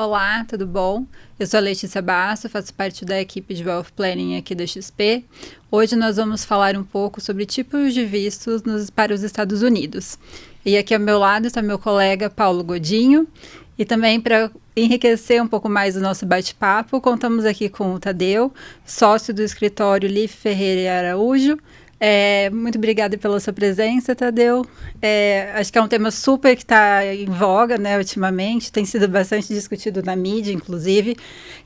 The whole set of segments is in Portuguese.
Olá, tudo bom? Eu sou a Letícia Basso, faço parte da equipe de Wealth Planning aqui da XP. Hoje nós vamos falar um pouco sobre tipos de vistos para os Estados Unidos. E aqui ao meu lado está meu colega Paulo Godinho. E também para enriquecer um pouco mais o nosso bate-papo, contamos aqui com o Tadeu, sócio do escritório Life Ferreira e Araújo. Muito obrigada pela sua presença, Tadeu. Acho que é um tema super que está em voga, né, ultimamente, tem sido bastante discutido na mídia, inclusive,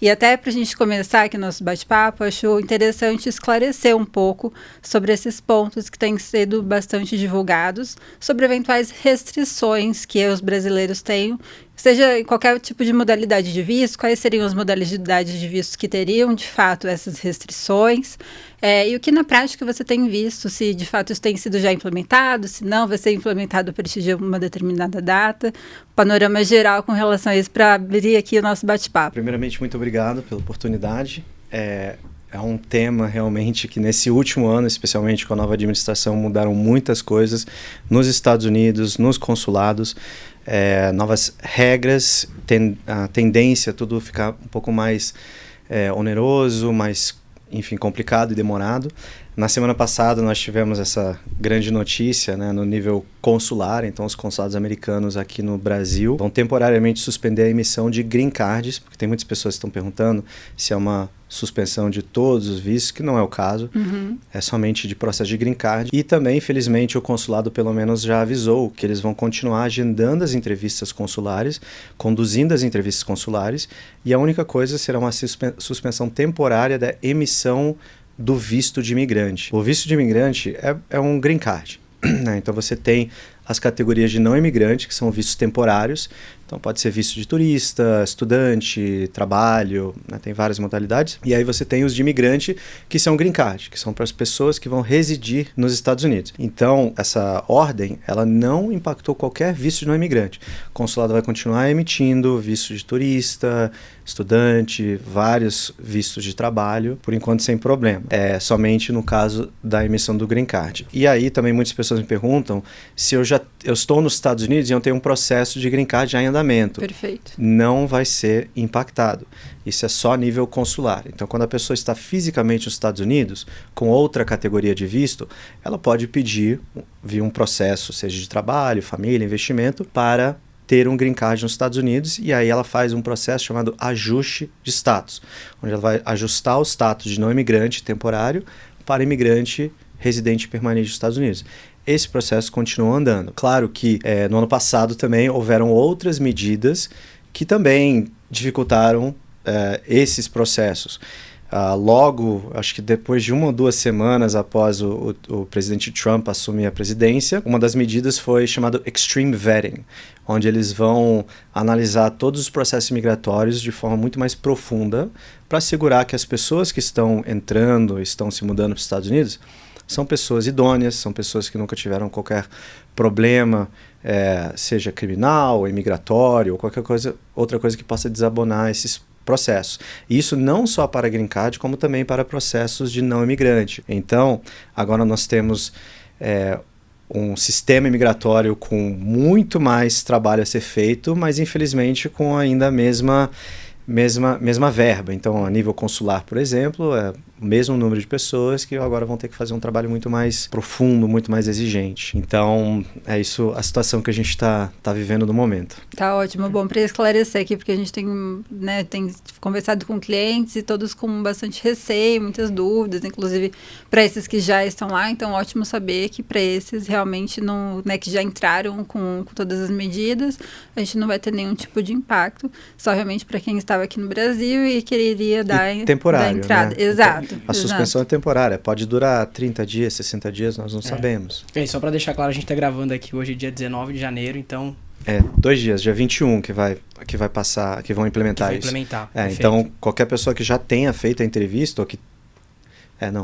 e até para a gente começar aqui o nosso bate-papo, acho interessante esclarecer um pouco sobre esses pontos que têm sido bastante divulgados, sobre eventuais restrições que os brasileiros têm, seja em qualquer tipo de modalidade de visto, quais seriam as modalidades de visto que teriam, de fato, essas restrições, e o que na prática você tem visto, se de fato isso tem sido já implementado, se não vai ser implementado a partir de uma determinada data, panorama geral com relação a isso, para abrir aqui o nosso bate-papo. Primeiramente, muito obrigado pela oportunidade. É um tema realmente que nesse último ano, especialmente com a nova administração, mudaram muitas coisas nos Estados Unidos, nos consulados, novas regras, a tendência a tudo ficar um pouco mais oneroso, mais, enfim, complicado e demorado. Na semana passada nós tivemos essa grande notícia, né, no nível consular, então os consulados americanos aqui no Brasil vão temporariamente suspender a emissão de green cards, porque tem muitas pessoas que estão perguntando se é uma suspensão de todos os vistos, que não é o caso, é somente de processo de green card. E também, infelizmente, o consulado pelo menos já avisou que eles vão continuar agendando as entrevistas consulares, conduzindo as entrevistas consulares, e a única coisa será uma suspensão temporária da emissão do visto de imigrante. O visto de imigrante é um green card, né? Então você tem as categorias de não imigrante, que são vistos temporários. Então pode ser visto de turista, estudante, trabalho, né? Tem várias modalidades. E aí você tem os de imigrante, que são green card, que são para as pessoas que vão residir nos Estados Unidos. Então essa ordem, ela não impactou qualquer visto de não imigrante. O consulado vai continuar emitindo visto de turista, estudante, vários vistos de trabalho, por enquanto sem problema. Somente no caso da emissão do green card. E aí também muitas pessoas me perguntam se eu estou nos Estados Unidos e eu tenho um processo de green card já em andamento. Perfeito. Não vai ser impactado. Isso é só nível consular. Então, quando a pessoa está fisicamente nos Estados Unidos, com outra categoria de visto, ela pode pedir via um processo, seja de trabalho, família, investimento, para ter um green card nos Estados Unidos, e aí ela faz um processo chamado ajuste de status, onde ela vai ajustar o status de não imigrante temporário para imigrante residente permanente dos Estados Unidos. Esse processo continua andando. Claro que no ano passado também houveram outras medidas que também dificultaram esses processos. Logo, acho que depois de 1 ou 2 semanas após o presidente Trump assumir a presidência, uma das medidas foi chamado Extreme Vetting, onde eles vão analisar todos os processos migratórios de forma muito mais profunda para assegurar que as pessoas que estão entrando, estão se mudando para os Estados Unidos, são pessoas idôneas, são pessoas que nunca tiveram qualquer problema, seja criminal, imigratório, ou qualquer outra coisa que possa desabonar esses processos. E isso não só para green card, como também para processos de não imigrante. Então, agora nós temos um sistema imigratório com muito mais trabalho a ser feito, mas infelizmente com ainda a mesma verba. Então, a nível consular, por exemplo, o mesmo número de pessoas que agora vão ter que fazer um trabalho muito mais profundo, muito mais exigente. Então, é isso a situação que a gente está vivendo no momento. Tá ótimo. Bom, para esclarecer aqui, porque a gente tem conversado com clientes e todos com bastante receio, muitas dúvidas, inclusive para esses que já estão lá. Então, ótimo saber que para esses realmente não, né, que já entraram com todas as medidas, a gente não vai ter nenhum tipo de impacto. Só realmente para quem estava aqui no Brasil e quereria dar entrada. Né? Exato. A suspensão é temporária, pode durar 30 dias, 60 dias, nós não sabemos. Só para deixar claro, a gente está gravando aqui hoje, dia 19 de janeiro, então... 2 dias, dia 21 que vai passar, que vão implementar isso. Então, qualquer pessoa que já tenha feito a entrevista, ou que...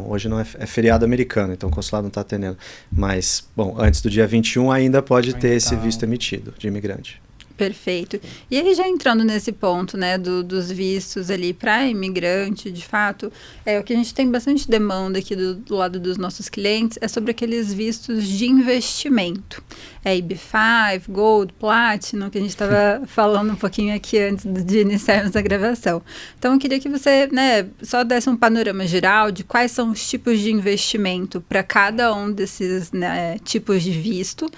hoje não é feriado americano, então o consulado não está atendendo. Mas, bom, antes do dia 21 ainda pode ter esse visto emitido de imigrante. Perfeito. E aí, já entrando nesse ponto, né, dos vistos ali para imigrante, de fato, o que a gente tem bastante demanda aqui do lado dos nossos clientes é sobre aqueles vistos de investimento. EB5, Gold, Platinum, que a gente estava falando um pouquinho aqui antes de iniciarmos a gravação. Então, eu queria que você, né, só desse um panorama geral de quais são os tipos de investimento para cada um desses, né, tipos de visto,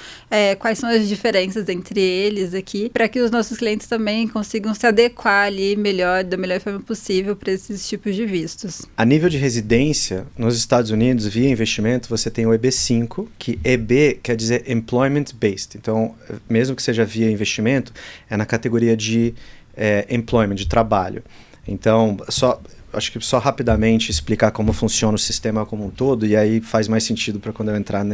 quais são as diferenças entre eles aqui, para que os nossos clientes também consigam se adequar ali da melhor forma possível para esses tipos de vistos. A nível de residência, nos Estados Unidos, via investimento, você tem o EB5, que EB quer dizer Employment Based. Então, mesmo que seja via investimento, é na categoria de employment, de trabalho. Então, acho que só rapidamente explicar como funciona o sistema como um todo, e aí faz mais sentido para quando eu entrar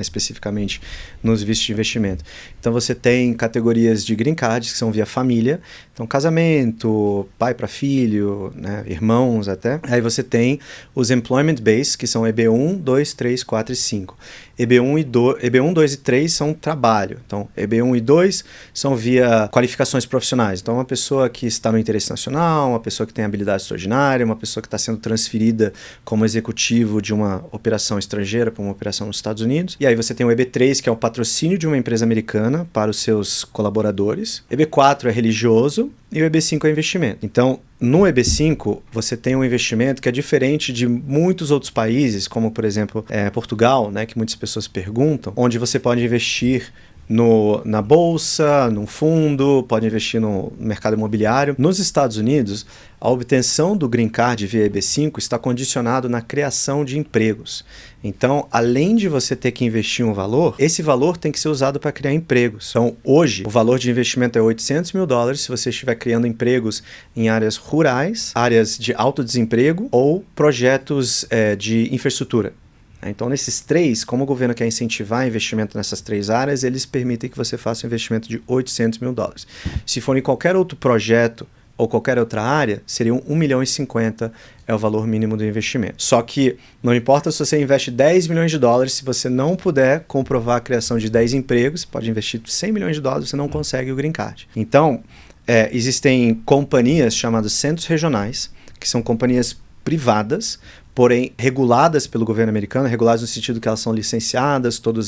especificamente nos vistos de investimento. Então você tem categorias de green cards que são via família, então casamento, pai para filho, né, irmãos até. Aí você tem os employment based, que são EB1, 2, 3, 4 e 5. EB1, 2 e 3 são trabalho. Então, EB1 e 2 são via qualificações profissionais. Então, uma pessoa que está no interesse nacional, uma pessoa que tem habilidade extraordinária, uma pessoa que está sendo transferida como executivo de uma operação estrangeira para uma operação nos Estados Unidos. E aí você tem o EB3, que é o patrocínio de uma empresa americana para os seus colaboradores. EB4 é religioso e o EB5 é investimento. Então, no EB5, você tem um investimento que é diferente de muitos outros países, como, por exemplo, Portugal, né, que muitas pessoas perguntam, onde você pode investir na bolsa, num fundo, pode investir no mercado imobiliário. Nos Estados Unidos, a obtenção do Green Card via EB5 está condicionado na criação de empregos. Então, além de você ter que investir um valor, esse valor tem que ser usado para criar empregos. Então, hoje, o valor de investimento é $800 mil se você estiver criando empregos em áreas rurais, áreas de alto desemprego ou projetos de infraestrutura. Então, nesses três, como o governo quer incentivar investimento nessas três áreas, eles permitem que você faça um investimento de $800 mil. Se for em qualquer outro projeto ou qualquer outra área, seriam $1,50 milhão é o valor mínimo do investimento. Só que não importa se você investe $10 milhões, se você não puder comprovar a criação de 10 empregos, você pode investir $100 milhões, você não consegue o Green Card. Então, existem companhias chamadas centros regionais, que são companhias privadas, porém reguladas pelo governo americano, reguladas no sentido que elas são licenciadas, todo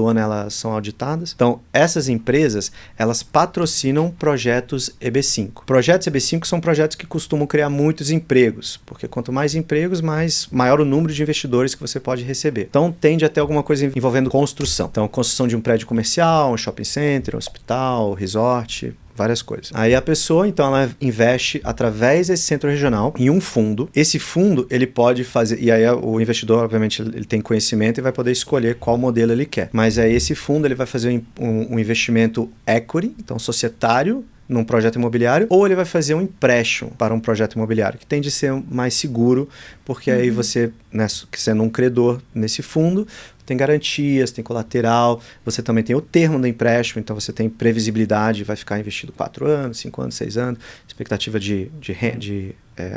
ano elas são auditadas. Então, essas empresas, elas patrocinam projetos EB5. Projetos EB5 são projetos que costumam criar muitos empregos, porque quanto mais empregos, maior o número de investidores que você pode receber. Então, tende a ter alguma coisa envolvendo construção. Então, construção de um prédio comercial, um shopping center, um hospital, resort, várias coisas. Aí a pessoa, então, ela investe através desse centro regional em um fundo. Esse fundo, ele pode fazer... E aí o investidor, obviamente, ele tem conhecimento e vai poder escolher qual modelo ele quer. Mas aí esse fundo, ele vai fazer um investimento equity, então societário, num projeto imobiliário, ou ele vai fazer um empréstimo para um projeto imobiliário, que tende a ser mais seguro, porque aí você, né, sendo um credor nesse fundo, tem garantias, tem colateral, você também tem o termo do empréstimo, então você tem previsibilidade, vai ficar investido 4 anos, 5 anos, 6 anos, expectativa de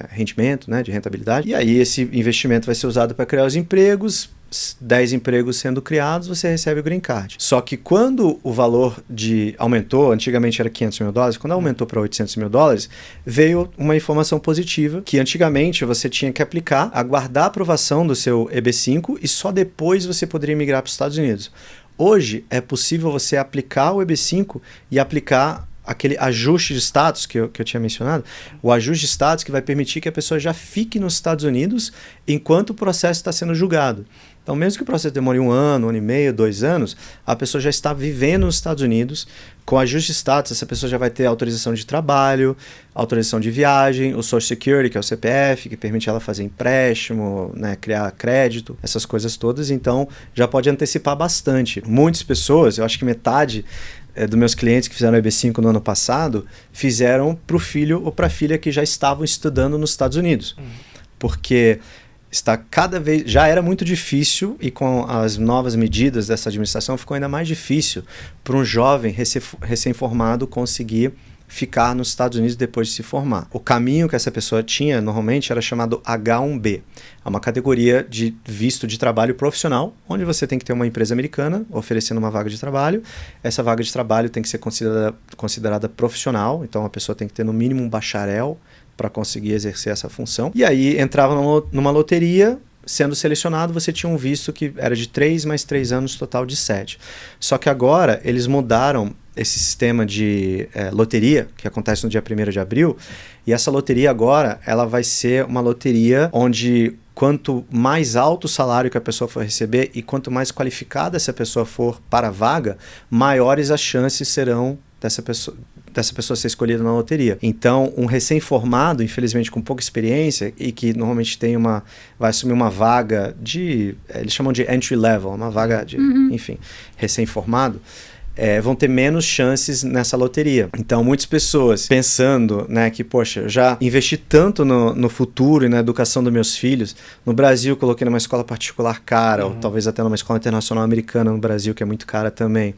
rendimento, né, de rentabilidade. E aí esse investimento vai ser usado para criar os empregos, 10 empregos sendo criados, você recebe o Green Card. Só que quando o valor aumentou, antigamente era $500 mil, quando aumentou para $800 mil, veio uma informação positiva, que antigamente você tinha que aplicar, aguardar a aprovação do seu EB5 e só depois você poderia migrar para os Estados Unidos. Hoje é possível você aplicar o EB5 e aplicar aquele ajuste de status que eu tinha mencionado, o ajuste de status que vai permitir que a pessoa já fique nos Estados Unidos enquanto o processo está sendo julgado. Então, mesmo que o processo demore 1 ano, 1 ano e meio, 2 anos, a pessoa já está vivendo nos Estados Unidos. Com ajuste de status, essa pessoa já vai ter autorização de trabalho, autorização de viagem, o Social Security, que é o CPF, que permite ela fazer empréstimo, né, criar crédito, essas coisas todas. Então, já pode antecipar bastante. Muitas pessoas, eu acho que metade dos meus clientes que fizeram o EB5 no ano passado, fizeram para o filho ou para a filha que já estavam estudando nos Estados Unidos. Porque já era muito difícil, e com as novas medidas dessa administração ficou ainda mais difícil para um jovem recém-formado conseguir ficar nos Estados Unidos depois de se formar. O caminho que essa pessoa tinha, normalmente, era chamado H-1B. É uma categoria de visto de trabalho profissional, onde você tem que ter uma empresa americana oferecendo uma vaga de trabalho. Essa vaga de trabalho tem que ser considerada profissional, então a pessoa tem que ter no mínimo um bacharel para conseguir exercer essa função. E aí entrava numa loteria. Sendo selecionado, você tinha um visto que era de 3 mais 3 anos, total de 7. Só que agora eles mudaram esse sistema de loteria, que acontece no dia 1º de abril, e essa loteria agora ela vai ser uma loteria onde quanto mais alto o salário que a pessoa for receber e quanto mais qualificada essa pessoa for para a vaga, maiores as chances serão dessa pessoa ser escolhida na loteria. Então, um recém-formado, infelizmente com pouca experiência, e que normalmente vai assumir uma vaga eles chamam de entry level, uma vaga de, enfim, recém-formado, vão ter menos chances nessa loteria. Então, muitas pessoas pensando, né, que, poxa, eu já investi tanto no futuro e na educação dos meus filhos. No Brasil, coloquei numa escola particular cara, ou talvez até numa escola internacional americana no Brasil, que é muito cara também.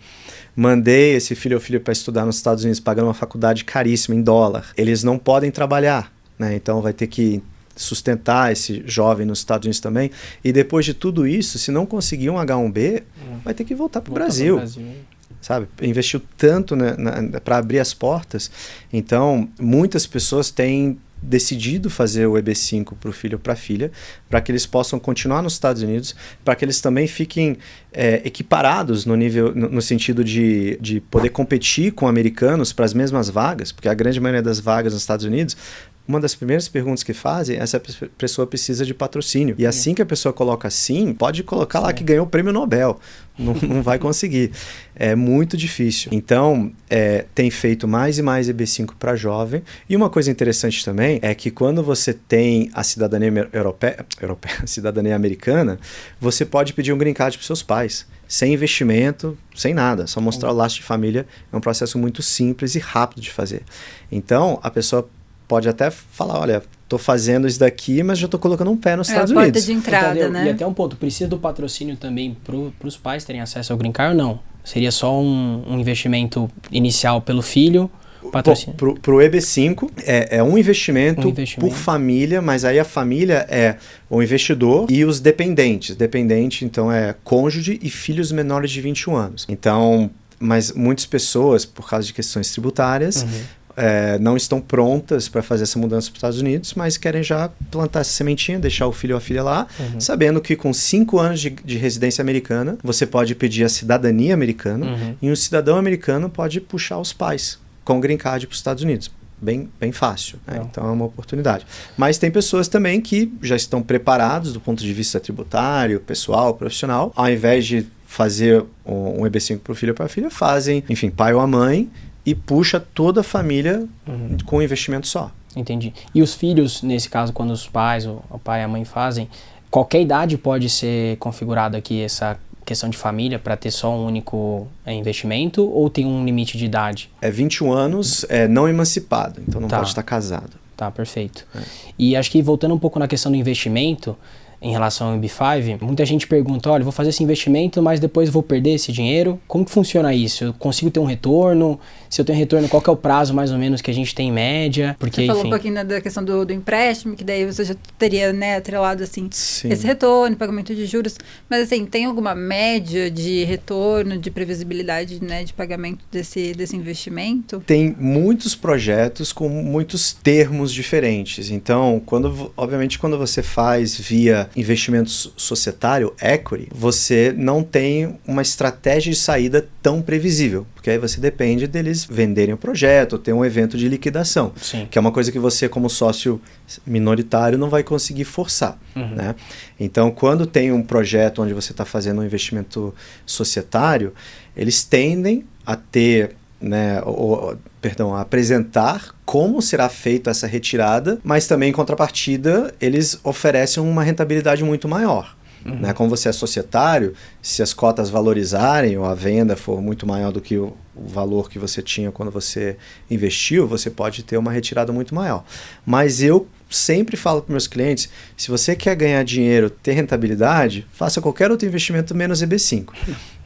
Mandei esse filho ou filha para estudar nos Estados Unidos, pagando uma faculdade caríssima em dólar. Eles não podem trabalhar, né? Então vai ter que sustentar esse jovem nos Estados Unidos também. E depois de tudo isso, se não conseguir um H-1B, vai ter que voltar para o Brasil. Sabe? Investiu tanto para abrir as portas. Então, muitas pessoas têm decidido fazer o EB5 para o filho ou para a filha, para que eles possam continuar nos Estados Unidos, para que eles também fiquem equiparados no sentido de poder competir com americanos para as mesmas vagas, porque a grande maioria das vagas nos Estados Unidos, uma das primeiras perguntas que fazem é se a pessoa precisa de patrocínio. E assim que a pessoa coloca sim, pode colocar lá que ganhou o prêmio Nobel. Não vai conseguir. É muito difícil. Então, tem feito mais e mais EB5 para jovem. E uma coisa interessante também é que quando você tem a cidadania europeia, a cidadania americana, você pode pedir um green card para os seus pais. Sem investimento, sem nada. Só mostrar o laço de família. É um processo muito simples e rápido de fazer. Então, a pessoa pode até falar, olha, estou fazendo isso daqui, mas já estou colocando um pé nos Estados Unidos. É a porta de entrada, né? E até um ponto, precisa do patrocínio também para os pais terem acesso ao Green Card ou não? Seria só um investimento inicial pelo filho, patrocínio? Para o EB5, é um investimento por família, mas aí a família é o investidor e os dependentes. Dependente, então, é cônjuge e filhos menores de 21 anos. Então, mas muitas pessoas, por causa de questões tributárias, não estão prontas para fazer essa mudança para os Estados Unidos, mas querem já plantar essa sementinha, deixar o filho ou a filha lá, sabendo que com 5 anos de residência americana, você pode pedir a cidadania americana e um cidadão americano pode puxar os pais com green card para os Estados Unidos. Bem fácil, né? Então é uma oportunidade. Mas tem pessoas também que já estão preparados do ponto de vista tributário, pessoal, profissional, ao invés de fazer um EB5 para o filho ou para a filha, fazem, enfim, pai ou a mãe, e puxa toda a família com um investimento só. Entendi. E os filhos, nesse caso, quando os pais, o pai e a mãe fazem, qualquer idade pode ser configurada aqui essa questão de família para ter só um único investimento ou tem um limite de idade? 21 anos, não emancipado, então não pode estar casado. Tá, perfeito. E acho que voltando um pouco na questão do investimento, em relação ao EB5, muita gente pergunta, olha, vou fazer esse investimento, mas depois vou perder esse dinheiro. Como que funciona isso? Eu consigo ter um retorno? Se eu tenho retorno, qual que é o prazo mais ou menos que a gente tem em média? Porque, você falou um pouquinho da questão do empréstimo, que daí você já teria, né, atrelado assim, esse retorno, pagamento de juros. Mas assim, tem alguma média de retorno, de previsibilidade, né, de pagamento desse investimento? Tem muitos projetos com muitos termos diferentes. Então, obviamente, quando você faz via investimento societário, equity, você não tem uma estratégia de saída tão previsível, porque aí você depende deles venderem o projeto, ou ter um evento de liquidação, que é uma coisa que você, como sócio minoritário, não vai conseguir forçar. Né? Então, quando tem um projeto onde você está fazendo um investimento societário, eles tendem a ter, a apresentar como será feita essa retirada, mas também, em contrapartida, eles oferecem uma rentabilidade muito maior. Né? Como você é societário, se as cotas valorizarem ou a venda for muito maior do que o valor que você tinha quando você investiu, você pode ter uma retirada muito maior. Mas eu sempre falo para meus clientes, se você quer ganhar dinheiro, ter rentabilidade, faça qualquer outro investimento menos EB5.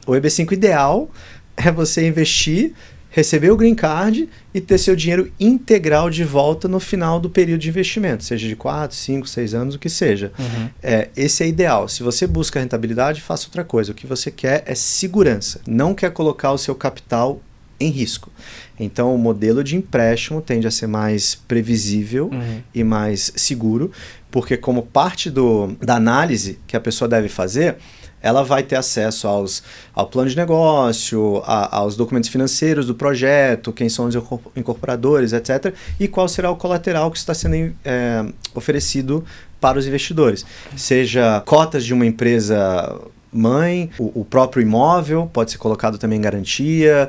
O EB5 ideal é você investir, receber o green card e ter seu dinheiro integral de volta no final do período de investimento, seja de 4, 5, 6 anos, o que seja. Esse é ideal. Se você busca rentabilidade, faça outra coisa. O que você quer é segurança. Não quer colocar o seu capital em risco. Então, o modelo de empréstimo tende a ser mais previsível e mais seguro, porque como parte da análise que a pessoa deve fazer, ela vai ter acesso ao plano de negócio, aos documentos financeiros do projeto, quem são os incorporadores, etc. E qual será o colateral que está sendo oferecido para os investidores. Seja cotas de uma empresa mãe, o próprio imóvel pode ser colocado também em garantia.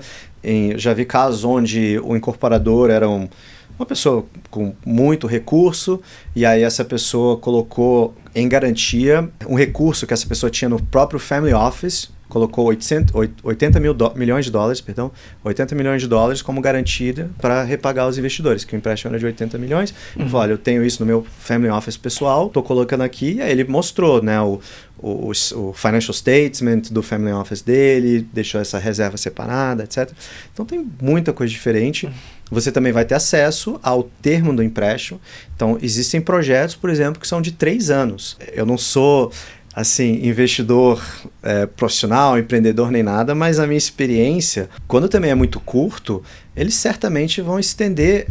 Já vi casos onde o incorporador era uma pessoa com muito recurso, e aí essa pessoa colocou em garantia um recurso que essa pessoa tinha no próprio family office, colocou 80 milhões de dólares como garantia para repagar os investidores, que o empréstimo era de 80 milhões. Falou, olha, eu tenho isso no meu family office pessoal, estou colocando aqui, e aí ele mostrou, né, o financial statement do family office dele, deixou essa reserva separada, etc. Então tem muita coisa diferente. Você também vai ter acesso ao termo do empréstimo. Então existem projetos, por exemplo, que são de 3 anos. Eu não sou assim, investidor profissional, empreendedor nem nada, mas a minha experiência, quando também é muito curto, eles certamente vão estender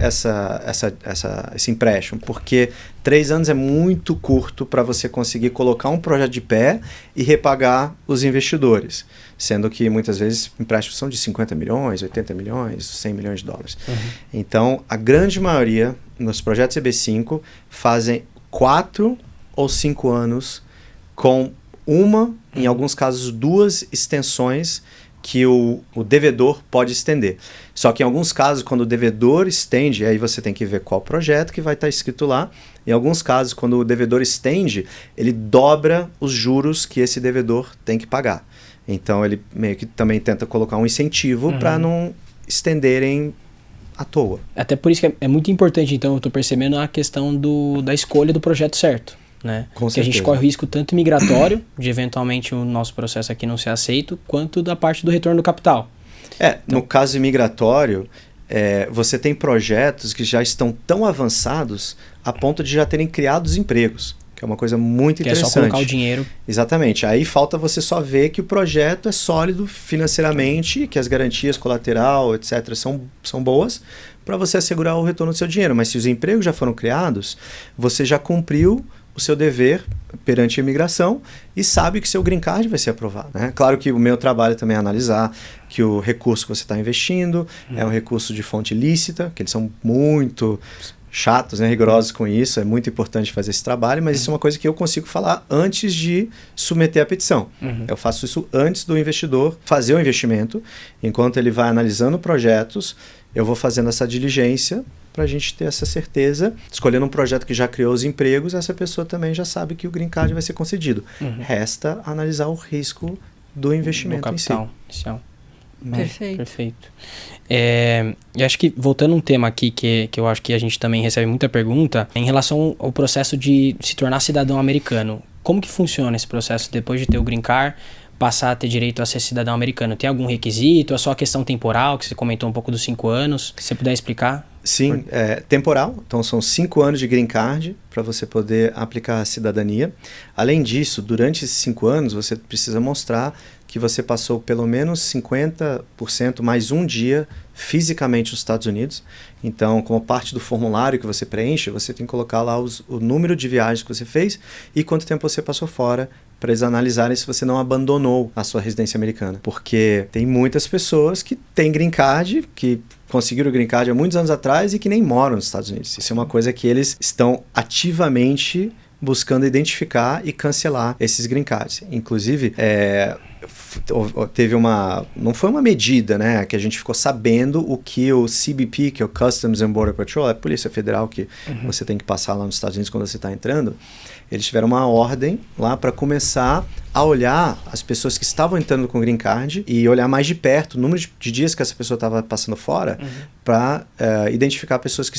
esse empréstimo, porque 3 anos é muito curto para você conseguir colocar um projeto de pé e repagar os investidores, sendo que muitas vezes empréstimos são de 50 milhões, 80 milhões, 100 milhões de dólares. Então, a grande maioria nos projetos EB5 fazem 4 ou 5 anos com em alguns casos, 2 extensões que o devedor pode estender. Só que em alguns casos, quando o devedor estende, aí você tem que ver qual projeto que vai estar escrito lá. Em alguns casos, quando o devedor estende, ele dobra os juros que esse devedor tem que pagar. Então, ele meio que também tenta colocar um incentivo para não estenderem à toa. Até por isso que é muito importante, então, eu estou percebendo a questão da escolha do projeto certo. Né? Que a gente corre o risco tanto migratório, de eventualmente o nosso processo aqui não ser aceito, quanto da parte do retorno do capital. Então, no caso migratório, você tem projetos que já estão tão avançados a ponto de já terem criado os empregos, que é uma coisa muito interessante. É só colocar o dinheiro. Exatamente. Aí falta você só ver que o projeto é sólido financeiramente, que as garantias colateral, etc., são boas, para você assegurar o retorno do seu dinheiro. Mas se os empregos já foram criados, você já cumpriu o seu dever perante a imigração e sabe que seu green card vai ser aprovado. Né? Claro que o meu trabalho também é analisar que o recurso que você está investindo é um recurso de fonte lícita, que eles são muito chatos, né, rigorosos com isso, é muito importante fazer esse trabalho, mas isso é uma coisa que eu consigo falar antes de submeter a petição. Eu faço isso antes do investidor fazer o investimento, enquanto ele vai analisando projetos, eu vou fazendo essa diligência para a gente ter essa certeza, escolhendo um projeto que já criou os empregos, essa pessoa também já sabe que o green card vai ser concedido. Resta analisar o risco do investimento em si. Inicial. Perfeito. E acho que, voltando a um tema aqui que eu acho que a gente também recebe muita pergunta, em relação ao processo de se tornar cidadão americano. Como que funciona esse processo depois de ter o green card, passar a ter direito a ser cidadão americano? Tem algum requisito? É só a questão temporal, que você comentou um pouco dos 5 anos? Se você puder explicar. Sim, temporal. Então, são 5 anos de green card para você poder aplicar a cidadania. Além disso, durante esses 5 anos, você precisa mostrar que você passou pelo menos 50% mais um dia fisicamente nos Estados Unidos. Então, como parte do formulário que você preenche, você tem que colocar lá o número de viagens que você fez e quanto tempo você passou fora, para eles analisarem se você não abandonou a sua residência americana. Porque tem muitas pessoas que têm green card, que conseguiram o green card há muitos anos atrás e que nem moram nos Estados Unidos. Isso é uma coisa que eles estão ativamente buscando identificar e cancelar esses green cards. Inclusive, não foi uma medida, né, que a gente ficou sabendo o que o CBP, que é o Customs and Border Patrol, é a Polícia Federal que você tem que passar lá nos Estados Unidos quando você está entrando. Eles tiveram uma ordem lá para começar a olhar as pessoas que estavam entrando com green card e olhar mais de perto o número de dias que essa pessoa estava passando fora para identificar pessoas que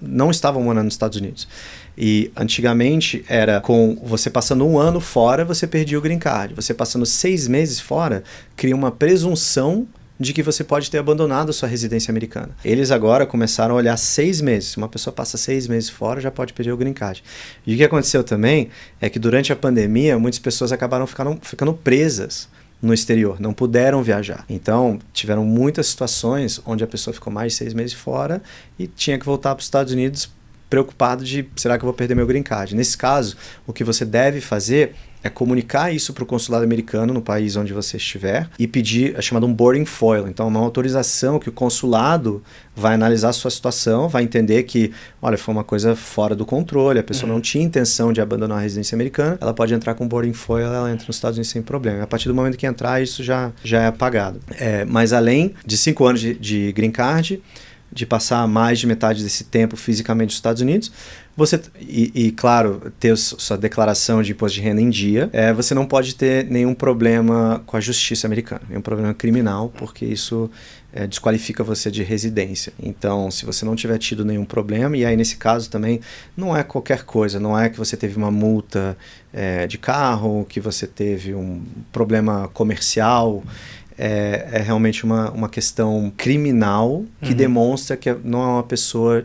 não estavam morando nos Estados Unidos. E antigamente era com você passando 1 ano fora, você perdia o green card. Você passando 6 meses fora, cria uma presunção de que você pode ter abandonado a sua residência americana. Eles agora começaram a olhar 6 meses. Se uma pessoa passa 6 meses fora, já pode pedir o green card. E o que aconteceu também é que durante a pandemia, muitas pessoas acabaram ficando presas no exterior, não puderam viajar. Então, tiveram muitas situações onde a pessoa ficou mais de 6 meses fora e tinha que voltar para os Estados Unidos preocupado de, será que eu vou perder meu green card? Nesse caso, o que você deve fazer é comunicar isso para o consulado americano no país onde você estiver e pedir, é chamado um boarding foil. Então, uma autorização que o consulado vai analisar a sua situação, vai entender que, olha, foi uma coisa fora do controle, a pessoa não tinha intenção de abandonar a residência americana, ela pode entrar com boarding foil, ela entra nos Estados Unidos sem problema. A partir do momento que entrar, isso já é apagado. Mas além de 5 anos de green card, de passar mais de metade desse tempo fisicamente nos Estados Unidos, claro, ter sua declaração de imposto de renda em dia, você não pode ter nenhum problema com a justiça americana, nenhum problema criminal, porque isso desqualifica você de residência. Então, se você não tiver tido nenhum problema, e aí nesse caso também não é qualquer coisa, não é que você teve uma multa de carro, que você teve um problema comercial, é realmente uma questão criminal que demonstra que não é uma pessoa,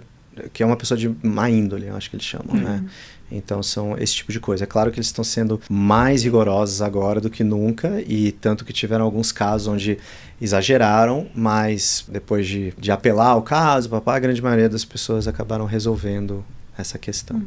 que é uma pessoa de má índole, acho que eles chamam, né? Então são esse tipo de coisa. É claro que eles estão sendo mais rigorosos agora do que nunca, e tanto que tiveram alguns casos onde exageraram, mas depois de apelar ao caso, a grande maioria das pessoas acabaram resolvendo essa questão.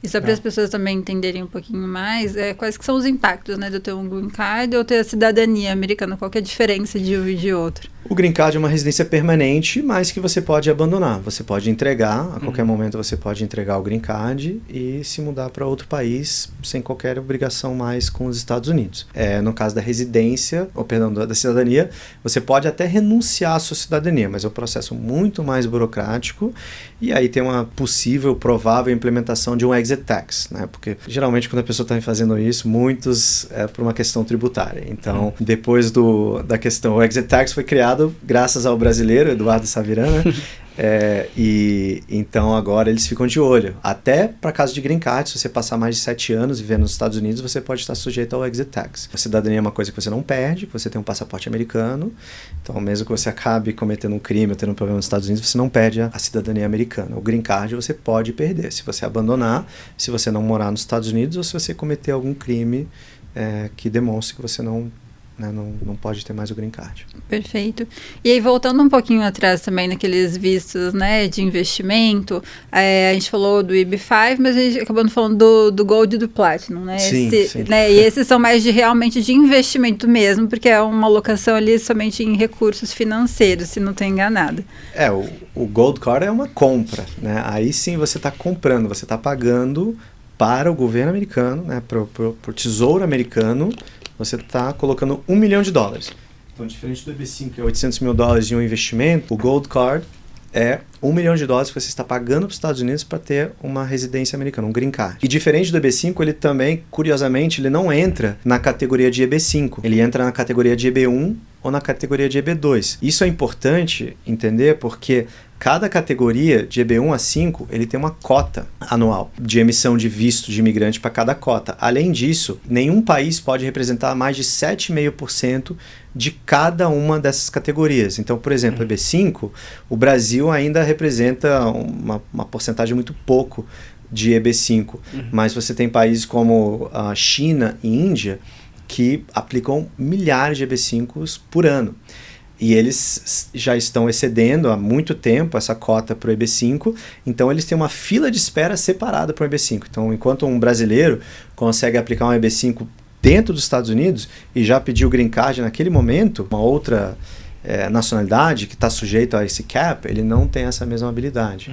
E só para as pessoas também entenderem um pouquinho mais, quais que são os impactos, né, de eu ter um green card ou ter a cidadania americana? Qual que é a diferença de um e de outro? O green card é uma residência permanente, mas que você pode abandonar. Você pode entregar, a qualquer momento você pode entregar o green card e se mudar para outro país sem qualquer obrigação mais com os Estados Unidos. No caso da residência, da cidadania, você pode até renunciar à sua cidadania, mas é um processo muito mais burocrático, e aí tem uma possível, provável implementação de um exit tax, né? Porque geralmente quando a pessoa está fazendo isso, muitos por uma questão tributária. Então, depois da questão, o exit tax foi criado graças ao brasileiro, Eduardo Savirana, e então agora eles ficam de olho. Até para caso de green card, se você passar mais de 7 anos vivendo nos Estados Unidos, você pode estar sujeito ao exit tax. A cidadania é uma coisa que você não perde, você tem um passaporte americano, então mesmo que você acabe cometendo um crime ou tendo um problema nos Estados Unidos, você não perde a cidadania americana. O green card você pode perder, se você abandonar, se você não morar nos Estados Unidos ou se você cometer algum crime que demonstre que você não pode ter mais o green card. Perfeito. E aí, voltando um pouquinho atrás também naqueles vistos, né, de investimento, a gente falou do EB-5, mas a gente acabou não falando do Gold e do Platinum, né? Sim. Né, e esses são mais realmente de investimento mesmo, porque é uma alocação ali somente em recursos financeiros, se não estou enganada. O Gold Card é uma compra, né? Aí sim você está comprando, você está pagando para o governo americano, né, para o tesouro americano, você está colocando $1 milhão. Então, diferente do EB-5, que é $800 mil de um investimento, o Gold Card é $1 milhão que você está pagando para os Estados Unidos para ter uma residência americana, um green card. E diferente do EB-5, ele também, curiosamente, ele não entra na categoria de EB-5. Ele entra na categoria de EB-1 ou na categoria de EB-2. Isso é importante entender porque cada categoria de EB-1 a 5, ele tem uma cota anual de emissão de visto de imigrante para cada cota. Além disso, nenhum país pode representar mais de 7,5% de cada uma dessas categorias. Então, por exemplo, EB-5, o Brasil ainda representa uma porcentagem muito pouco de EB-5. Mas você tem países como a China e Índia que aplicam milhares de EB-5s por ano. E eles já estão excedendo há muito tempo essa cota para o EB-5, então eles têm uma fila de espera separada para o EB-5. Então, enquanto um brasileiro consegue aplicar um EB-5 dentro dos Estados Unidos e já pediu o green card naquele momento, uma outra nacionalidade que está sujeita a esse cap, ele não tem essa mesma habilidade.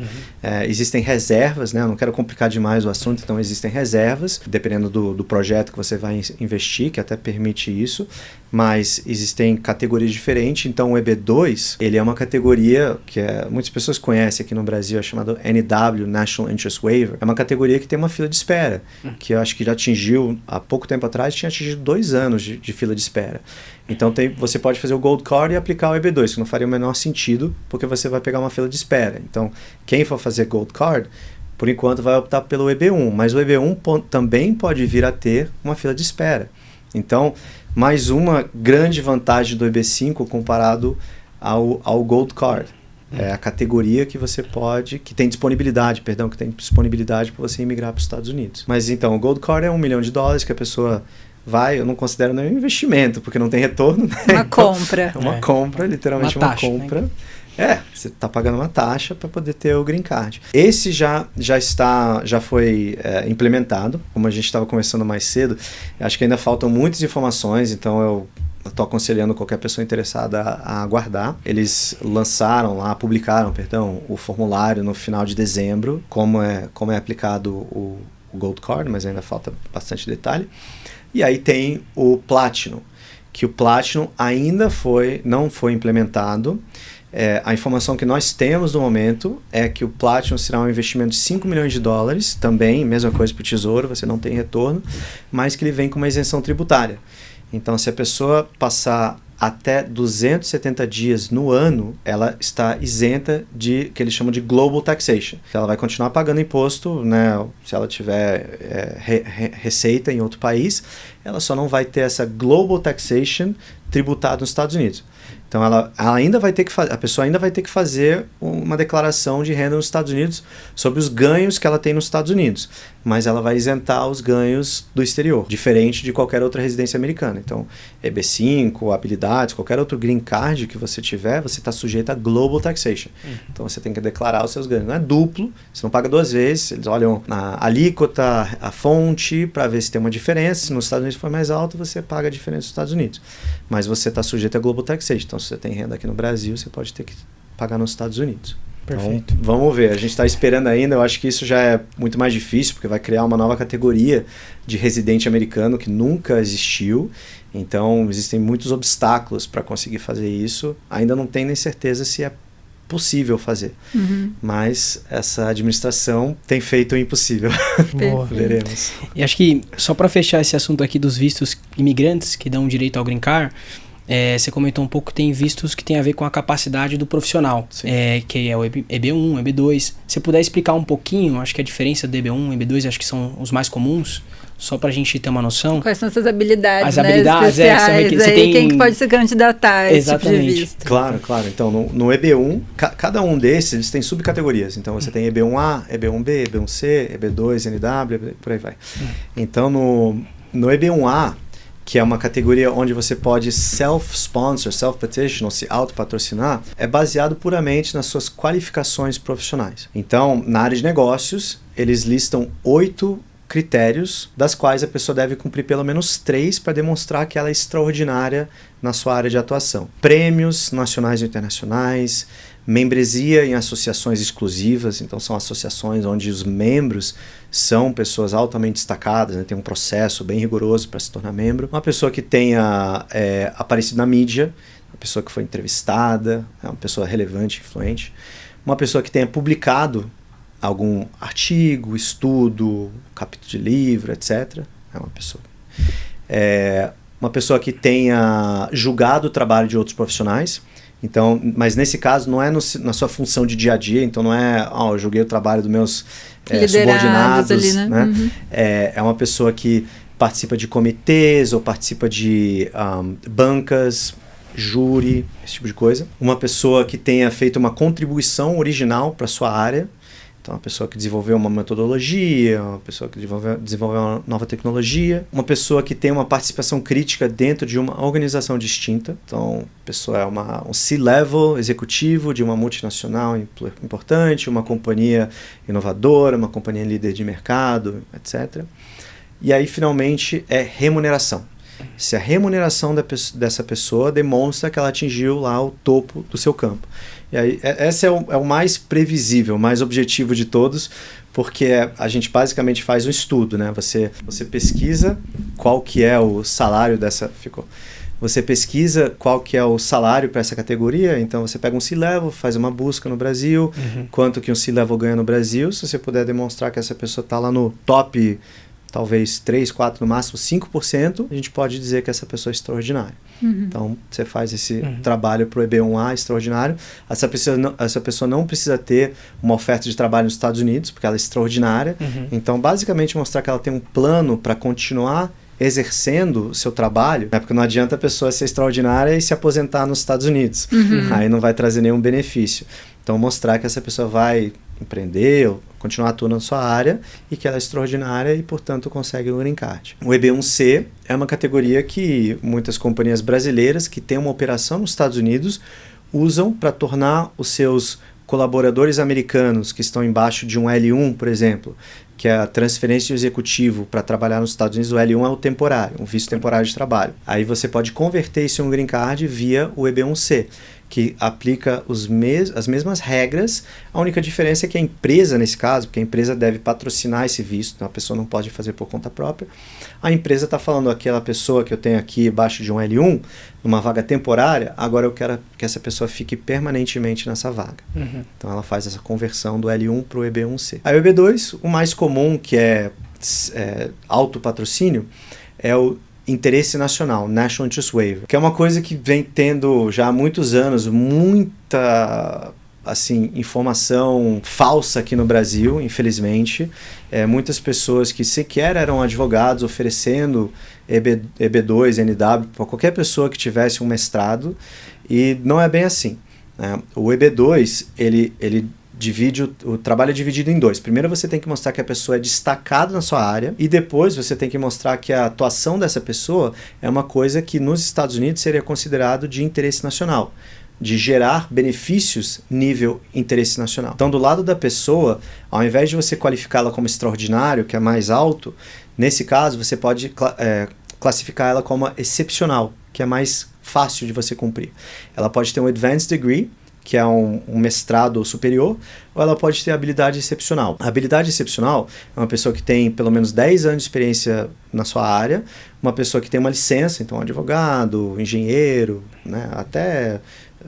Existem reservas, né? Eu não quero complicar demais o assunto, então existem reservas, dependendo do projeto que você vai investir, que até permite isso, mas existem categorias diferentes. Então o EB2, ele é uma categoria que muitas pessoas conhecem aqui no Brasil, é chamado NW, National Interest Waiver. É uma categoria que tem uma fila de espera, que eu acho que já atingiu, há pouco tempo atrás, tinha atingido 2 anos de fila de espera. Então você pode fazer o Gold Card e aplicar o EB2, que não faria o menor sentido, porque você vai pegar uma fila de espera. Então, quem for fazer Gold Card, por enquanto vai optar pelo EB1, mas o EB1 também pode vir a ter uma fila de espera. Então, mais uma grande vantagem do EB5 comparado ao Gold Card. É a categoria que você pode, que tem disponibilidade para você imigrar para os Estados Unidos. Mas então, o Gold Card é $1 milhão que a pessoa vai, eu não considero nenhum investimento, porque não tem retorno. Né? Uma compra. É uma compra, literalmente uma taxa, compra. Né? Você está pagando uma taxa para poder ter o Green Card. Esse já foi implementado, como a gente estava conversando mais cedo. Acho que ainda faltam muitas informações, então eu estou aconselhando qualquer pessoa interessada a aguardar. Eles publicaram o formulário no final de dezembro, como é aplicado o Gold Card, mas ainda falta bastante detalhe. E aí tem o Platinum, que o Platinum ainda não foi implementado. A informação que nós temos no momento é que o Platinum será um investimento de $5 milhões, também, mesma coisa para o Tesouro, você não tem retorno, mas que ele vem com uma isenção tributária. Então, se a pessoa passar até 270 dias no ano, ela está isenta de que eles chamam de Global Taxation. Ela vai continuar pagando imposto, né, se ela tiver receita em outro país, ela só não vai ter essa Global Taxation tributada nos Estados Unidos. Então, ela ainda vai ter que a pessoa ainda vai ter que fazer uma declaração de renda nos Estados Unidos sobre os ganhos que ela tem nos Estados Unidos, mas ela vai isentar os ganhos do exterior, diferente de qualquer outra residência americana. Então, EB5, habilidades, qualquer outro green card que você tiver, você está sujeito a Global Taxation. Então, você tem que declarar os seus ganhos. Não é duplo, você não paga duas vezes, eles olham na alíquota, a fonte, para ver se tem uma diferença. Se nos Estados Unidos for mais alto, você paga a diferença dos Estados Unidos. Mas você está sujeito a Global Taxation. Então, se você tem renda aqui no Brasil, você pode ter que pagar nos Estados Unidos. Perfeito. Então, vamos ver. A gente está esperando ainda. Eu acho que isso já é muito mais difícil, porque vai criar uma nova categoria de residente americano que nunca existiu. Então, existem muitos obstáculos para conseguir fazer isso. Ainda não tem nem certeza se é possível fazer. Mas essa administração tem feito o impossível. Boa. Veremos. E acho que, só para fechar esse assunto aqui dos vistos imigrantes que dão direito ao Green Card, você comentou um pouco que tem vistos que tem a ver com a capacidade do profissional, que é o EB1, EB2. Se puder explicar um pouquinho, acho que a diferença do EB1 e EB2 acho que são os mais comuns, só pra gente ter uma noção. Quais são essas habilidades, as habilidades, especiais, você tem... quem que pode se candidatar a esse tipo de Exatamente. visto? Claro. Então, no EB1, cada um desses eles tem subcategorias. Então, você tem EB1A, EB1B, EB1C, EB2, NW, por aí vai. Então, no EB1A, que é uma categoria onde você pode self-sponsor, self-petition, ou se auto-patrocinar, é baseado puramente nas suas qualificações profissionais. Então, na área de negócios, eles listam 8 critérios, das quais a pessoa deve cumprir pelo menos 3 para demonstrar que ela é extraordinária na sua área de atuação. Prêmios nacionais e internacionais, membresia em associações exclusivas, então são associações onde os membros são pessoas altamente destacadas, né, tem um processo bem rigoroso para se tornar membro. Uma pessoa que tenha aparecido na mídia, uma pessoa que foi entrevistada, uma pessoa relevante, influente. Uma pessoa que tenha publicado algum artigo, estudo, capítulo de livro, etc. É uma pessoa. Uma pessoa que tenha julgado o trabalho de outros profissionais. Então, mas nesse caso não é na sua função de dia a dia, então não é, eu julguei o trabalho dos meus subordinados, ali, né? É uma pessoa que participa de comitês ou participa de bancas, júri, esse tipo de coisa. Uma pessoa que tenha feito uma contribuição original para a sua área. Então, uma pessoa que desenvolveu uma metodologia, uma pessoa que desenvolveu uma nova tecnologia, uma pessoa que tem uma participação crítica dentro de uma organização distinta. Então, a pessoa é um C-level executivo de uma multinacional importante, uma companhia inovadora, uma companhia líder de mercado, etc. E aí, finalmente, é remuneração. Se a remuneração dessa pessoa demonstra que ela atingiu lá o topo do seu campo. E aí, esse é o mais previsível, mais objetivo de todos, porque a gente basicamente faz um estudo, né? Você pesquisa qual que é o salário Você pesquisa qual que é o salário para essa categoria, então você pega um C-Level, faz uma busca no Brasil, quanto que um C-Level ganha no Brasil, se você puder demonstrar que essa pessoa está lá no top, talvez 3, 4, no máximo 5%, a gente pode dizer que essa pessoa é extraordinária. Então, você faz esse trabalho para o EB1A extraordinário. Essa pessoa não precisa ter uma oferta de trabalho nos Estados Unidos, porque ela é extraordinária. Então, basicamente, mostrar que ela tem um plano para continuar exercendo o seu trabalho, né? Porque não adianta a pessoa ser extraordinária e se aposentar nos Estados Unidos. Aí não vai trazer nenhum benefício. Então, mostrar que essa pessoa vai empreender, ou continuar atuando na sua área e que ela é extraordinária e, portanto, consegue o green card. O EB1C é uma categoria que muitas companhias brasileiras que têm uma operação nos Estados Unidos usam para tornar os seus colaboradores americanos que estão embaixo de um L1, por exemplo, que é a transferência de executivo para trabalhar nos Estados Unidos. O L1 é o temporário, um visto temporário de trabalho. Aí você pode converter isso em um green card via o EB1C, que aplica as mesmas regras. A única diferença é que a empresa, nesse caso, porque a empresa deve patrocinar esse visto, então a pessoa não pode fazer por conta própria, a empresa está falando, aquela pessoa que eu tenho aqui abaixo de um L1, numa vaga temporária, agora eu quero que essa pessoa fique permanentemente nessa vaga. Então ela faz essa conversão do L1 para o EB1C. Aí o EB2, o mais comum, que é autopatrocínio, é o interesse nacional, National Interest Waiver, que é uma coisa que vem tendo já há muitos anos muita informação falsa aqui no Brasil, infelizmente. Muitas pessoas que sequer eram advogados oferecendo EB2, NW para qualquer pessoa que tivesse um mestrado, e não é bem assim, né? O EB2, ele o trabalho é dividido em dois. Primeiro você tem que mostrar que a pessoa é destacada na sua área, e depois você tem que mostrar que a atuação dessa pessoa é uma coisa que nos Estados Unidos seria considerado de interesse nacional, de gerar benefícios nível interesse nacional. Então, do lado da pessoa, ao invés de você qualificá-la como extraordinário, que é mais alto, nesse caso você pode classificar ela como excepcional, que é mais fácil de você cumprir. Ela pode ter um advanced degree, que é um mestrado superior, ou ela pode ter habilidade excepcional. A habilidade excepcional é uma pessoa que tem pelo menos 10 anos de experiência na sua área, uma pessoa que tem uma licença, então advogado, engenheiro, né, até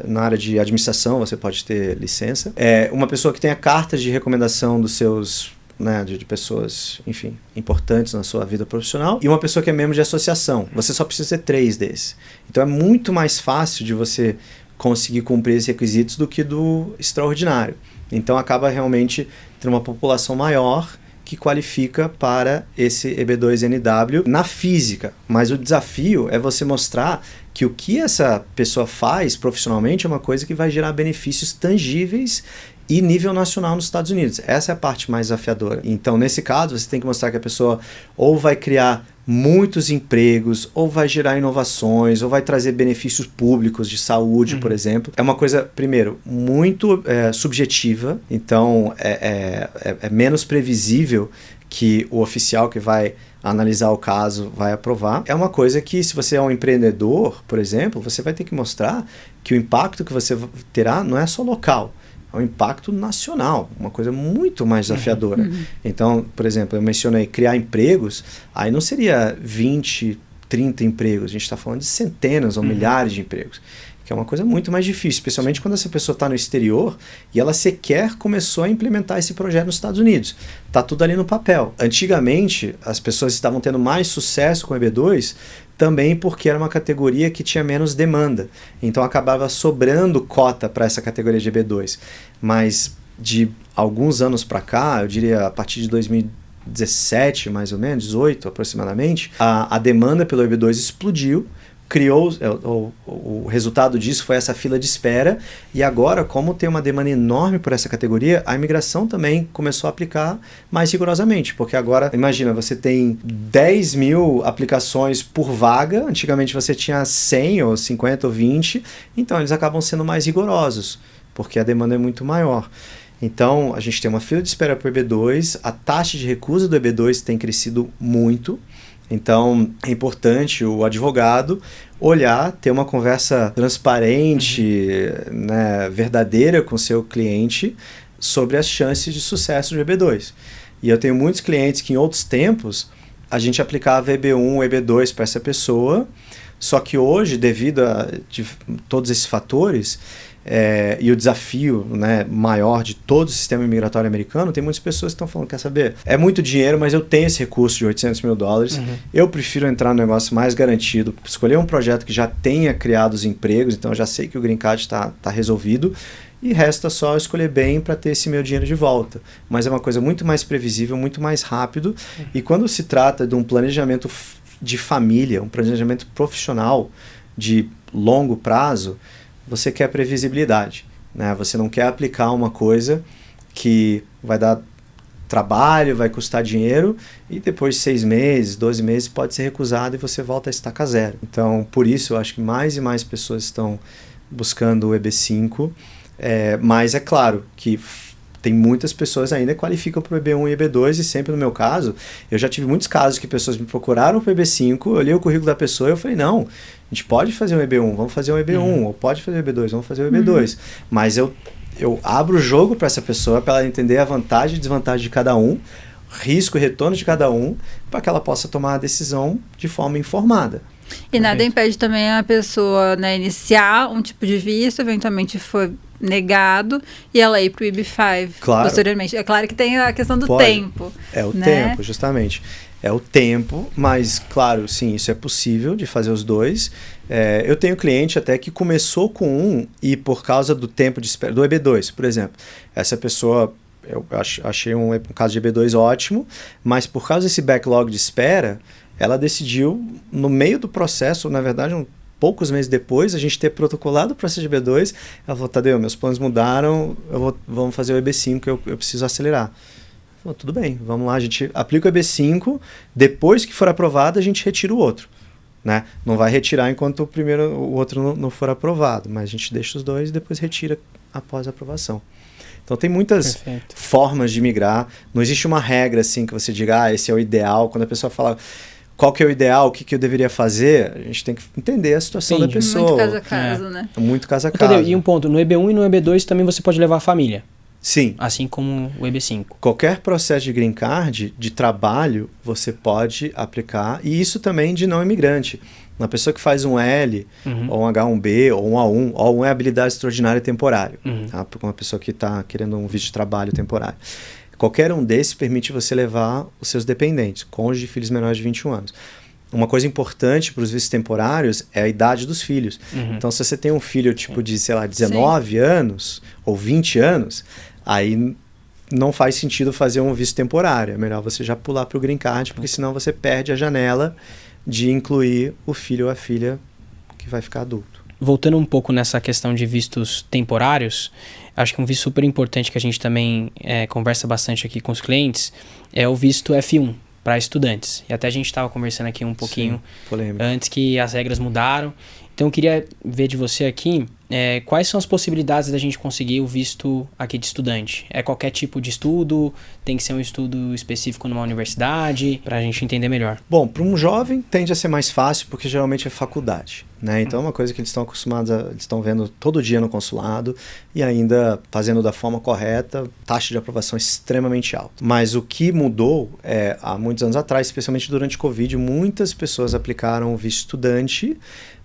na área de administração você pode ter licença. Uma pessoa que tenha cartas de recomendação dos seus, né, de pessoas, enfim, importantes na sua vida profissional, e uma pessoa que é membro de associação. Você só precisa ter 3 desses. Então é muito mais fácil de você conseguir cumprir esses requisitos do que do extraordinário. Então acaba realmente tendo uma população maior que qualifica para esse EB2NW na física. Mas o desafio é você mostrar que o que essa pessoa faz profissionalmente é uma coisa que vai gerar benefícios tangíveis e nível nacional nos Estados Unidos. Essa é a parte mais desafiadora. Então, nesse caso, você tem que mostrar que a pessoa ou vai criar muitos empregos, ou vai gerar inovações, ou vai trazer benefícios públicos de saúde, por exemplo. É uma coisa, primeiro, muito subjetiva, então é menos previsível que o oficial que vai analisar o caso vai aprovar. É uma coisa que, se você é um empreendedor, por exemplo, você vai ter que mostrar que o impacto que você terá não é só local, é um impacto nacional, uma coisa muito mais desafiadora. Então, por exemplo, eu mencionei criar empregos, aí não seria 20, 30 empregos, a gente está falando de centenas ou milhares de empregos, que é uma coisa muito mais difícil, especialmente quando essa pessoa está no exterior e ela sequer começou a implementar esse projeto nos Estados Unidos. Está tudo ali no papel. Antigamente, as pessoas estavam tendo mais sucesso com o EB2 também porque era uma categoria que tinha menos demanda. Então acabava sobrando cota para essa categoria de EB2. Mas de alguns anos para cá, eu diria a partir de 2017, mais ou menos, 18 aproximadamente, a demanda pelo EB2 explodiu. O resultado disso foi essa fila de espera, e agora, como tem uma demanda enorme por essa categoria, a imigração também começou a aplicar mais rigorosamente, porque agora, imagina, você tem 10 mil aplicações por vaga, antigamente você tinha 100 ou 50 ou 20, então eles acabam sendo mais rigorosos, porque a demanda é muito maior. Então, a gente tem uma fila de espera para o EB2, a taxa de recusa do EB2 tem crescido muito. Então, é importante o advogado olhar, ter uma conversa transparente, né, verdadeira com o seu cliente sobre as chances de sucesso do EB2. E eu tenho muitos clientes que em outros tempos a gente aplicava EB1, EB2 para essa pessoa, só que hoje, devido a todos esses fatores, e o desafio, né, maior de todo o sistema imigratório americano, tem muitas pessoas que estão falando, quer saber, é muito dinheiro, mas eu tenho esse recurso de $800 mil, eu prefiro entrar no negócio mais garantido, escolher um projeto que já tenha criado os empregos, então eu já sei que o Green Card está resolvido, e resta só escolher bem para ter esse meu dinheiro de volta. Mas é uma coisa muito mais previsível, muito mais rápido, e quando se trata de um planejamento de família, um planejamento profissional de longo prazo, você quer previsibilidade, né? Você não quer aplicar uma coisa que vai dar trabalho, vai custar dinheiro e depois de 6 meses, 12 meses pode ser recusado e você volta a estaca zero. Então, por isso, eu acho que mais e mais pessoas estão buscando o EB5, mas é claro que tem muitas pessoas ainda que qualificam para o EB1 e EB2 e sempre no meu caso, eu já tive muitos casos que pessoas me procuraram para o EB5, eu olhei o currículo da pessoa e eu falei, não, a gente pode fazer um EB1, vamos fazer um EB1, ou pode fazer um EB2, vamos fazer um EB2, mas eu abro o jogo para essa pessoa, para ela entender a vantagem e desvantagem de cada um, risco e retorno de cada um, para que ela possa tomar a decisão de forma informada. E nada impede também a pessoa, né, iniciar um tipo de visto, eventualmente foi negado, e ela ir para o EB5 posteriormente. É claro que tem a questão do tempo. É o tempo, justamente. É o tempo, mas, claro, sim, isso é possível de fazer os dois. Eu tenho cliente até que começou com um e por causa do tempo de espera, do EB2, por exemplo. Essa pessoa, eu achei um caso de EB2 ótimo, mas por causa desse backlog de espera, ela decidiu, no meio do processo, na verdade, poucos meses depois, a gente ter protocolado o processo de EB2, ela falou, Tadeu, meus planos mudaram, vamos fazer o EB5, eu preciso acelerar. Falou, tudo bem, vamos lá, a gente aplica o EB5, depois que for aprovado, a gente retira o outro. Né? Não vai retirar enquanto o outro não for aprovado, mas a gente deixa os dois e depois retira após a aprovação. Então tem muitas formas de migrar, não existe uma regra assim que você diga, esse é o ideal. Quando a pessoa fala qual que é o ideal, o que eu deveria fazer, a gente tem que entender a situação da pessoa. Muito caso a caso, né? Muito caso a caso. E um ponto, no EB1 e no EB2 também você pode levar a família. Sim. Assim como o EB5. Qualquer processo de green card, de trabalho, você pode aplicar, e isso também de não imigrante. Uma pessoa que faz um L, ou um H1B, ou um A1, O1 é habilidade extraordinária temporária, tá? Para uma pessoa que está querendo um visto de trabalho temporário. Qualquer um desses permite você levar os seus dependentes, cônjuge e filhos menores de 21 anos. Uma coisa importante para os vistos temporários é a idade dos filhos. Então, se você tem um filho tipo de, sei lá, 19 anos ou 20 anos, aí não faz sentido fazer um visto temporário. É melhor você já pular para o green card, porque senão você perde a janela de incluir o filho ou a filha que vai ficar adulto. Voltando um pouco nessa questão de vistos temporários, acho que um visto super importante que a gente também conversa bastante aqui com os clientes é o visto F1 para estudantes. E até a gente estava conversando aqui um pouquinho antes que as regras mudaram. Então eu queria ver de você aqui quais são as possibilidades da gente conseguir o visto aqui de estudante. É qualquer tipo de estudo? Tem que ser um estudo específico numa universidade? Para a gente entender melhor. Bom, para um jovem tende a ser mais fácil porque geralmente é faculdade. Né? Então é uma coisa que eles estão acostumados eles estão vendo todo dia no consulado e ainda fazendo da forma correta, taxa de aprovação extremamente alta. Mas o que mudou há muitos anos atrás, especialmente durante o Covid, muitas pessoas aplicaram o visto estudante,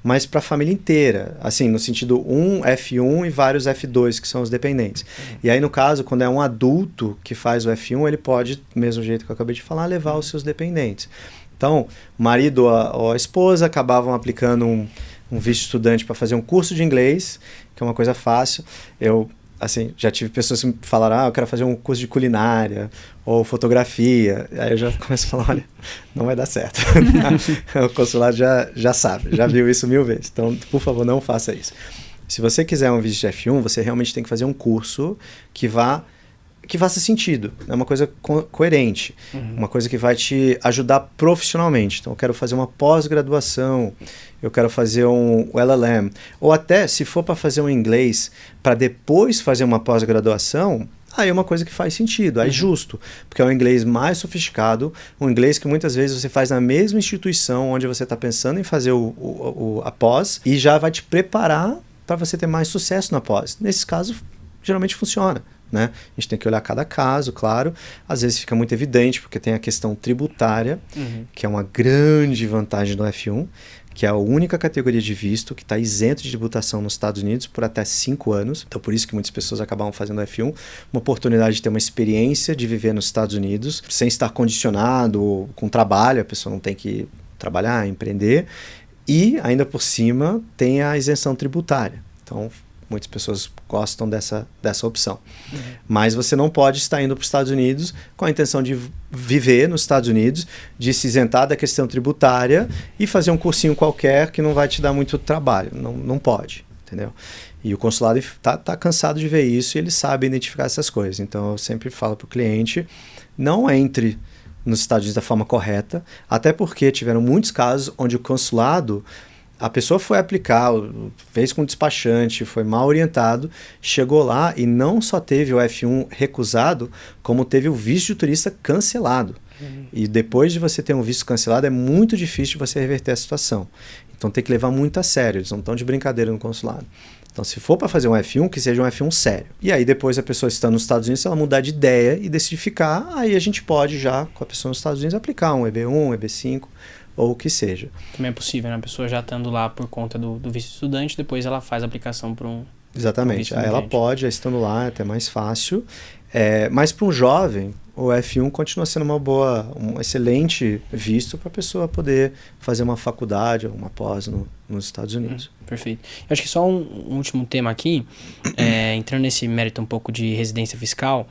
mas para a família inteira, assim, no sentido um F1 e vários F2, que são os dependentes. E aí, no caso, quando é um adulto que faz o F1, ele pode, do mesmo jeito que eu acabei de falar, levar os seus dependentes. Então, o marido ou a esposa acabavam aplicando um visto estudante para fazer um curso de inglês, que é uma coisa fácil. Eu, assim, já tive pessoas que me falaram, eu quero fazer um curso de culinária ou fotografia. Aí eu já começo a falar, olha, não vai dar certo. O consulado já sabe, já viu isso 1000 vezes. Então, por favor, não faça isso. Se você quiser um visto de F1, você realmente tem que fazer um curso que faça sentido, é uma coisa coerente, uma coisa que vai te ajudar profissionalmente. Então, eu quero fazer uma pós-graduação, eu quero fazer um LLM, ou até, se for para fazer um inglês, para depois fazer uma pós-graduação, aí é uma coisa que faz sentido, aí é justo, porque é um inglês mais sofisticado, um inglês que muitas vezes você faz na mesma instituição onde você está pensando em fazer a pós, e já vai te preparar para você ter mais sucesso na pós. Nesses casos, geralmente funciona. Né? A gente tem que olhar cada caso, claro. Às vezes fica muito evidente, porque tem a questão tributária, que é uma grande vantagem do F1, que é a única categoria de visto que está isento de tributação nos Estados Unidos por até 5 anos. Então, por isso que muitas pessoas acabam fazendo F1. Uma oportunidade de ter uma experiência de viver nos Estados Unidos, sem estar condicionado com trabalho, a pessoa não tem que trabalhar, empreender. E, ainda por cima, tem a isenção tributária. Então, Muitas pessoas gostam dessa opção. Mas você não pode estar indo para os Estados Unidos com a intenção de viver nos Estados Unidos, de se isentar da questão tributária e fazer um cursinho qualquer que não vai te dar muito trabalho. Não pode, entendeu? E o consulado tá cansado de ver isso e ele sabe identificar essas coisas. Então, eu sempre falo para o cliente, não entre nos Estados Unidos da forma correta, até porque tiveram muitos casos onde o consulado, a pessoa foi aplicar, fez com o despachante, foi mal orientado, chegou lá e não só teve o F1 recusado, como teve o visto de turista cancelado. E depois de você ter um visto cancelado, é muito difícil você reverter a situação. Então tem que levar muito a sério, eles não estão de brincadeira no consulado. Então, se for para fazer um F1, que seja um F1 sério. E aí, depois, a pessoa estando nos Estados Unidos, se ela mudar de ideia e decidir ficar, aí a gente pode já, com a pessoa nos Estados Unidos, aplicar um EB1, um EB5, ou o que seja. Também é possível, né? A pessoa já estando lá por conta do visto estudante, depois ela faz a aplicação para um... Exatamente. Aí ela pode, já estando lá, é até mais fácil. Mas para um jovem, o F1 continua sendo um excelente visto para a pessoa poder fazer uma faculdade ou uma pós nos Estados Unidos. Perfeito. Eu acho que só um último tema aqui, entrando nesse mérito um pouco de residência fiscal,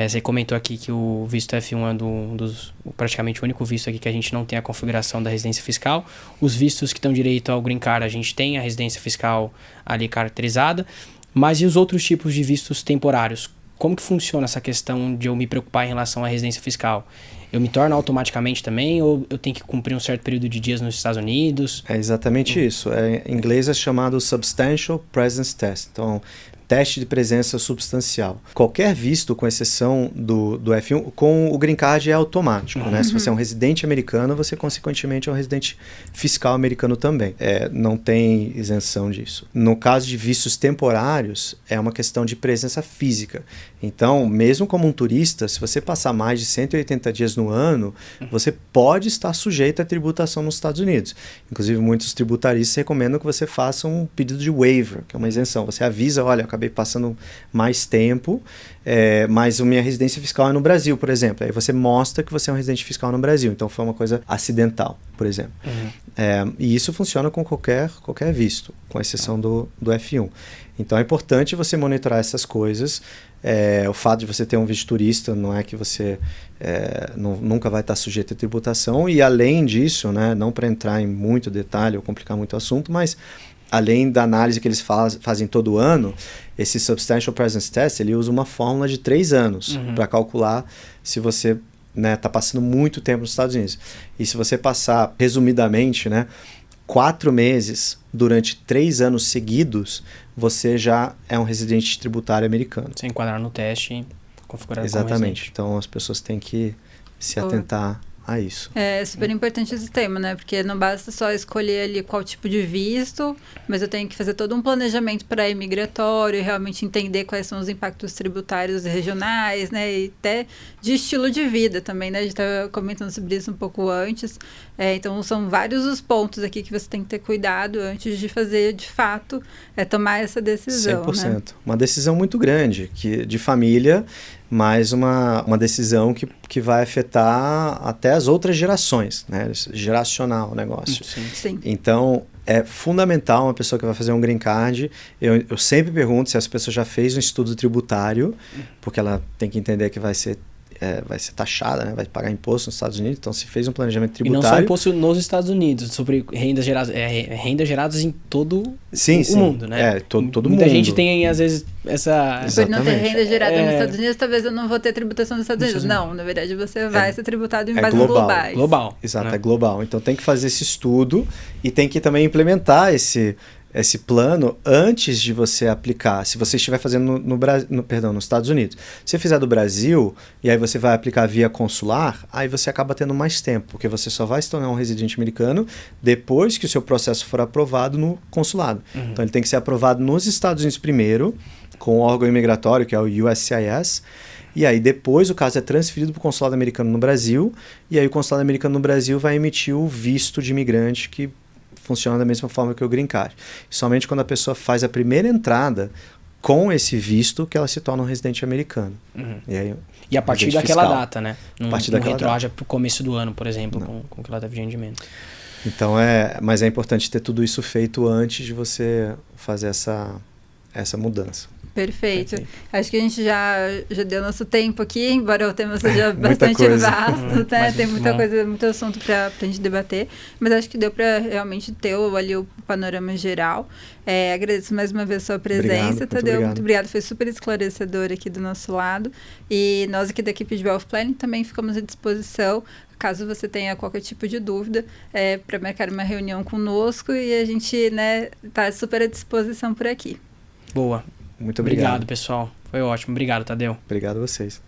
você comentou aqui que o visto F1 é praticamente o único visto aqui que a gente não tem a configuração da residência fiscal. Os vistos que dão direito ao Green Card, a gente tem a residência fiscal ali caracterizada, mas e os outros tipos de vistos temporários? Como que funciona essa questão de eu me preocupar em relação à residência fiscal? Eu me torno automaticamente também ou eu tenho que cumprir um certo período de dias nos Estados Unidos? É exatamente isso. Em inglês é chamado Substantial Presence Test. Então, teste de presença substancial. Qualquer visto, com exceção do F1, com o Green Card é automático, né? Se você é um residente americano, você consequentemente é um residente fiscal americano também. Não tem isenção disso. No caso de vistos temporários, é uma questão de presença física. Então, mesmo como um turista, se você passar mais de 180 dias no ano, você pode estar sujeito à tributação nos Estados Unidos. Inclusive, muitos tributaristas recomendam que você faça um pedido de waiver, que é uma isenção. Você avisa, olha, eu acabei passando mais tempo, mas a minha residência fiscal é no Brasil, por exemplo. Aí você mostra que você é um residente fiscal no Brasil. Então, foi uma coisa acidental, por exemplo. E isso funciona com qualquer visto, com exceção do F1. Então, é importante você monitorar essas coisas. O fato de você ter um visto turista não é que você nunca vai estar sujeito à tributação. E, além disso, né, não para entrar em muito detalhe ou complicar muito o assunto, mas além da análise que eles fazem todo ano, esse Substantial Presence Test, ele usa uma fórmula de 3 anos para calcular se você está passando muito tempo nos Estados Unidos. E se você passar, resumidamente, 4 meses durante 3 anos seguidos, você já é um residente tributário americano. Sem enquadrar no teste, configurar como Exatamente. residente. Então, as pessoas têm que se atentar a isso. É super importante esse tema, né? Porque não basta só escolher ali qual tipo de visto, mas eu tenho que fazer todo um planejamento pré-imigratório, realmente entender quais são os impactos tributários regionais, né? E até de estilo de vida também, né? A gente estava comentando sobre isso um pouco antes. Então, são vários os pontos aqui que você tem que ter cuidado antes de fazer, de fato, tomar essa decisão. 100%. Né? Uma decisão muito grande, de família, mas uma decisão que vai afetar até as outras gerações, né? Geracional o negócio. Sim. Então, é fundamental uma pessoa que vai fazer um Green Card. Eu sempre pergunto se essa pessoa já fez um estudo tributário, porque ela tem que entender que vai ser taxada, né? Vai pagar imposto nos Estados Unidos, então se fez um planejamento tributário... E não só imposto nos Estados Unidos, sobre rendas geradas em todo o mundo, né? Todo mundo. Muita gente tem, às vezes, essa... Por não ter renda gerada nos Estados Unidos, talvez eu não vou ter tributação nos Estados Unidos. Não, na verdade você vai ser tributado em bases globais. Global. Exato, é global. Então tem que fazer esse estudo e tem que também implementar esse plano antes de você aplicar. Se você estiver fazendo nos Estados Unidos. Se você fizer do Brasil e aí você vai aplicar via consular, aí você acaba tendo mais tempo, porque você só vai se tornar um residente americano depois que o seu processo for aprovado no consulado. Então ele tem que ser aprovado nos Estados Unidos primeiro, com o órgão imigratório, que é o USCIS, e aí depois o caso é transferido para o consulado americano no Brasil, e aí o consulado americano no Brasil vai emitir o visto de imigrante que funciona da mesma forma que o Green Card. Somente quando a pessoa faz a primeira entrada com esse visto que ela se torna um residente americano. E a partir daquela data, né? A partir daquela retroage para o começo do ano, por exemplo, com aquela data de rendimento. Então, mas é importante ter tudo isso feito antes de você fazer essa essa mudança. Perfeito. Acho que a gente já deu nosso tempo aqui, embora o tema seja bastante vasto, né? Tem muita coisa, muito assunto para a gente debater, mas acho que deu para realmente ter ali o panorama geral. Agradeço mais uma vez a sua presença, Tadeu. Muito obrigado, foi super esclarecedor aqui do nosso lado. E nós aqui da equipe de Wealth Planning também ficamos à disposição, caso você tenha qualquer tipo de dúvida, para marcar uma reunião conosco, e a gente está super à disposição por aqui. Boa. Muito obrigado. Obrigado, pessoal. Foi ótimo. Obrigado, Tadeu. Obrigado a vocês.